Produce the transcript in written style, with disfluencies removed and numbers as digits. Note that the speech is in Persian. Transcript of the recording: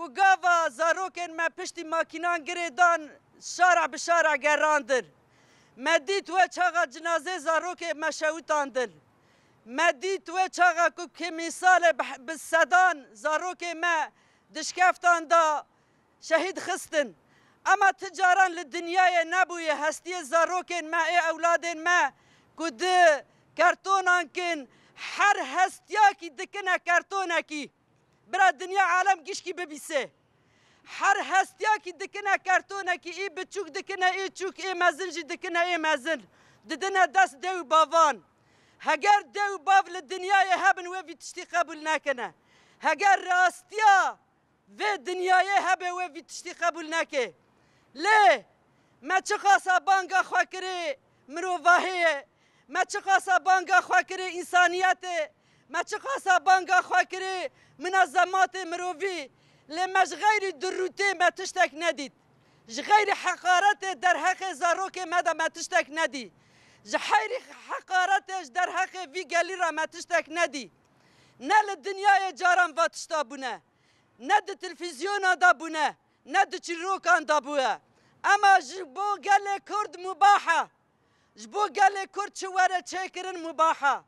گاوا زاروکن ما پشتی ماکینان گریدان شارع به شارع گراندر مدیت و چاقا جنازه زاروک مشوتاندر مدیت و چاقا که مثال بسدان زاروک ما دشکفتان دا شهید خستن اما تجاران لدنیای نبوی هستی زاروکن ما ای اولادن ما کد کارتونان کن هر هستیا کی دکنه کارتونه کی برا دنیا عالم گشکی ببیسه هر هستیا کی دکنه کارتونه کی ای بچوک دکنه ای چوک ای مزن جی دکنه ای مزن ددنه دست دو باوان هگر دو باو لدنیای هبن و وی تشتی قبول نکنه هگر راستیا و دنیای هبه و وی تشتی قبول نکه لی ما چه خاصا بانگا خواه کری مروواهیه ما چه خاصا بانگا خواه کری انسانیته ما چه خاصا بانگا خواه کری منظمات مرووی لمش غیر دروته ما تشتک ندید غیر حقارت در حق زاروک مدا ما تشتک ندی غیر حقارتش در حق وی گلی را ما تشتک ندی نه لدنیای جاران و تشتا بونه نه د تلویزیون دا بونه نه د چیروکان دا بوه اما جبو گل کرد مباحه جبو گل کرد چواره چه کرن مباحه